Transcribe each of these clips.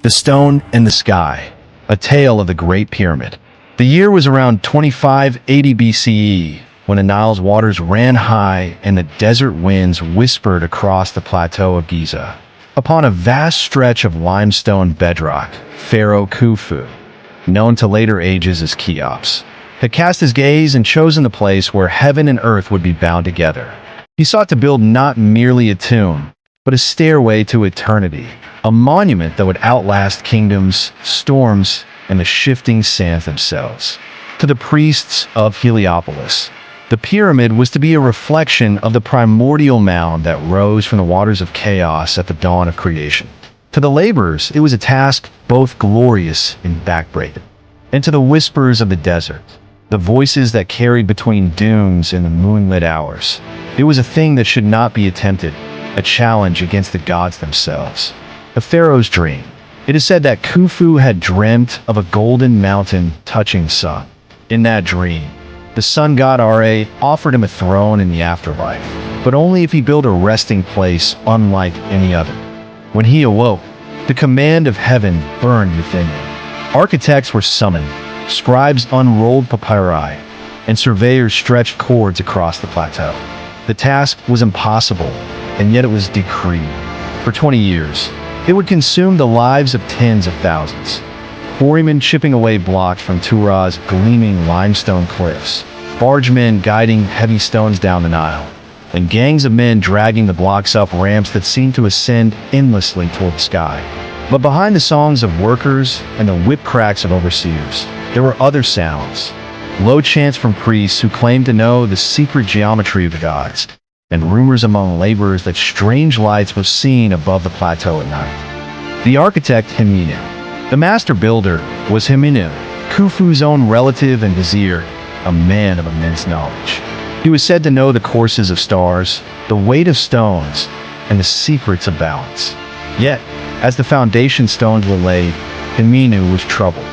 The Stone in the Sky, a tale of the Great Pyramid. The year was around 2580 BCE, when the Nile's waters ran high and the desert winds whispered across the plateau of Giza. Upon a vast stretch of limestone bedrock, Pharaoh Khufu, known to later ages as Cheops, had cast his gaze and chosen the place where heaven and earth would be bound together. He sought to build not merely a tomb, but a stairway to eternity, a monument that would outlast kingdoms, storms, and the shifting sands themselves. To the priests of Heliopolis, the pyramid was to be a reflection of the primordial mound that rose from the waters of chaos at the dawn of creation. To the laborers, it was a task both glorious and backbreaking. And to the whisperers of the desert, the voices that carried between dunes in the moonlit hours, it was a thing that should not be attempted, a challenge against the gods themselves. A pharaoh's dream. It is said that Khufu had dreamt of a golden mountain touching sun. In that dream, the sun god Ra offered him a throne in the afterlife, but only if he built a resting place unlike any other. When he awoke, the command of heaven burned within him. Architects were summoned, scribes unrolled papyri, and surveyors stretched cords across the plateau. The task was impossible, and yet it was decreed. For 20 years, it would consume the lives of tens of thousands. Quarrymen chipping away blocks from Tura's gleaming limestone cliffs, bargemen guiding heavy stones down the Nile, and gangs of men dragging the blocks up ramps that seemed to ascend endlessly toward the sky. But behind the songs of workers and the whip cracks of overseers, there were other sounds. Low chants from priests who claimed to know the secret geometry of the gods, and rumors among laborers that strange lights were seen above the plateau at night. The architect Himinu. The master builder was Himinu, Khufu's own relative and vizier, a man of immense knowledge. He was said to know the courses of stars, the weight of stones, and the secrets of balance. Yet, as the foundation stones were laid, Himinu was troubled.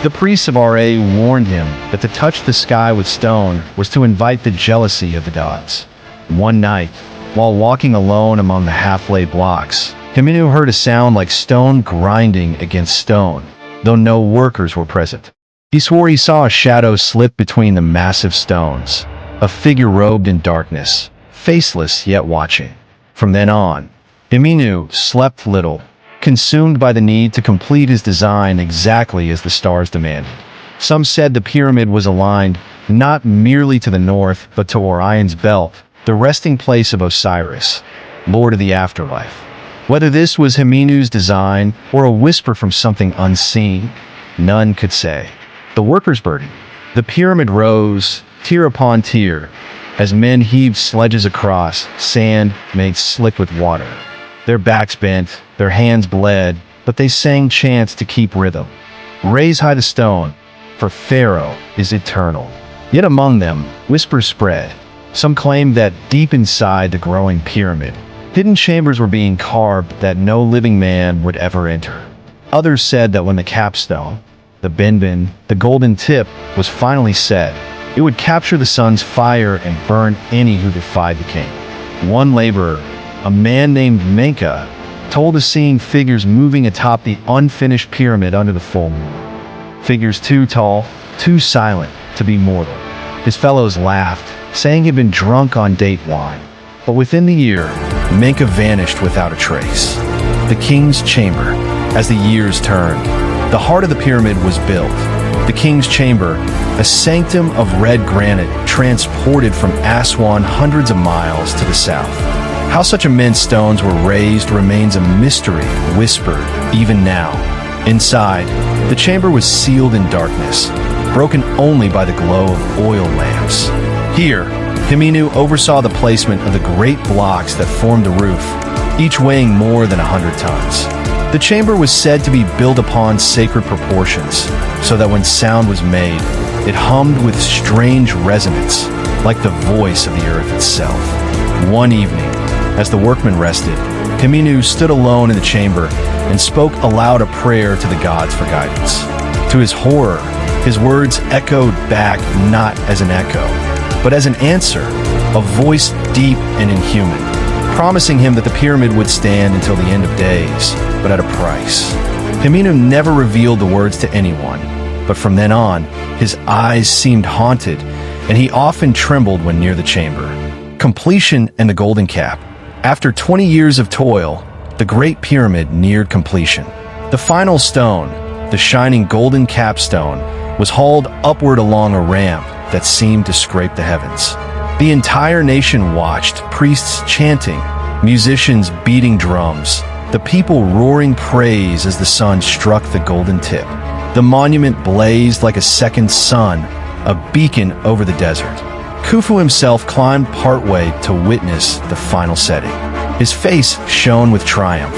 The priests of Ra warned him that to touch the sky with stone was to invite the jealousy of the gods. One night, while walking alone among the half-laid blocks, Himinu heard a sound like stone grinding against stone, though no workers were present. He swore he saw a shadow slip between the massive stones, a figure robed in darkness, faceless yet watching. From then on, Himinu slept little, consumed by the need to complete his design exactly as the stars demanded. Some said the pyramid was aligned not merely to the north, but to Orion's belt, the resting place of Osiris, Lord of the afterlife. Whether this was Himinu's design or a whisper from something unseen, none could say. The workers' burden. The pyramid rose, tier upon tier, as men heaved sledges across, sand made slick with water. Their backs bent, their hands bled, but they sang chants to keep rhythm. Raise high the stone, for Pharaoh is eternal. Yet among them, whispers spread. Some claimed that deep inside the growing pyramid, hidden chambers were being carved that no living man would ever enter. Others said that when the capstone, the benben, the golden tip, was finally set, it would capture the sun's fire and burn any who defied the king. One laborer, a man named Menka, told of seeing figures moving atop the unfinished pyramid under the full moon. Figures too tall, too silent to be mortal. His fellows laughed, saying he'd been drunk on date wine. But within the year, Menka vanished without a trace. The king's chamber. As the years turned, the heart of the pyramid was built. The king's chamber, a sanctum of red granite transported from Aswan hundreds of miles to the south. How such immense stones were raised remains a mystery whispered even now. Inside, the chamber was sealed in darkness, broken only by the glow of oil lamps. Here, Himinu oversaw the placement of the great blocks that formed the roof, each weighing more than 100 tons. The chamber was said to be built upon sacred proportions, so that when sound was made, it hummed with strange resonance, like the voice of the earth itself. One evening, as the workmen rested, Himinu stood alone in the chamber and spoke aloud a prayer to the gods for guidance. To his horror, his words echoed back not as an echo, but as an answer, a voice deep and inhuman, promising him that the pyramid would stand until the end of days, but at a price. Himinu never revealed the words to anyone, but from then on, his eyes seemed haunted, and he often trembled when near the chamber. Completion and the Golden Cap. After 20 years of toil, the Great Pyramid neared completion. The final stone, the shining golden capstone, was hauled upward along a ramp that seemed to scrape the heavens. The entire nation watched, priests chanting, musicians beating drums, the people roaring praise as the sun struck the golden tip. The monument blazed like a second sun, a beacon over the desert. Khufu himself climbed partway to witness the final setting. His face shone with triumph,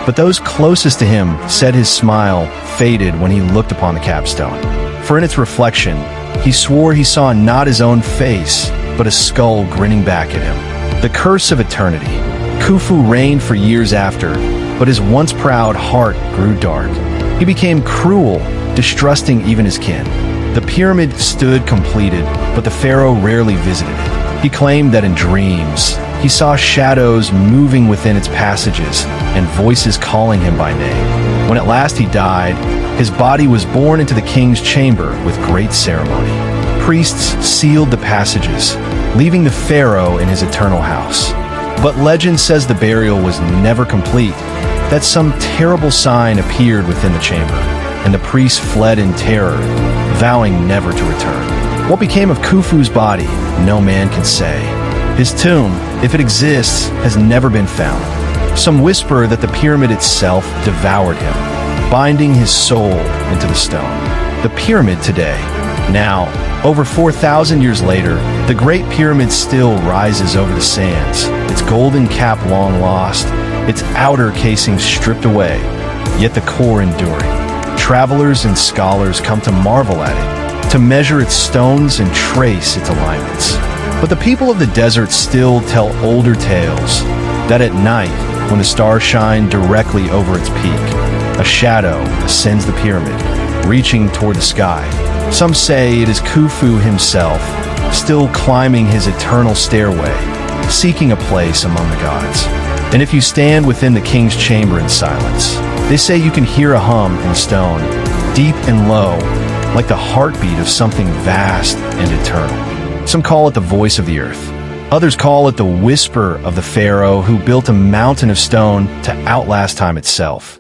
but those closest to him said his smile faded when he looked upon the capstone. For in its reflection, he swore he saw not his own face, but a skull grinning back at him. The curse of eternity. Khufu reigned for years after, but his once proud heart grew dark. He became cruel, distrusting even his kin. The pyramid stood completed, but the pharaoh rarely visited it. He claimed that in dreams, he saw shadows moving within its passages and voices calling him by name. When at last he died, his body was borne into the king's chamber with great ceremony. Priests sealed the passages, leaving the pharaoh in his eternal house. But legend says the burial was never complete, that some terrible sign appeared within the chamber, and the priests fled in terror, vowing never to return. What became of Khufu's body, no man can say. His tomb, if it exists, has never been found. Some whisper that the pyramid itself devoured him, binding his soul into the stone. The pyramid today, now, over 4,000 years later, the Great Pyramid still rises over the sands, its golden cap long lost, its outer casing stripped away, yet the core enduring. Travelers and scholars come to marvel at it, to measure its stones and trace its alignments. But the people of the desert still tell older tales, that at night, when the stars shine directly over its peak, a shadow ascends the pyramid, reaching toward the sky. Some say it is Khufu himself, still climbing his eternal stairway, seeking a place among the gods. And if you stand within the king's chamber in silence, they say you can hear a hum in stone, deep and low, like the heartbeat of something vast and eternal. Some call it the voice of the earth. Others call it the whisper of the pharaoh who built a mountain of stone to outlast time itself.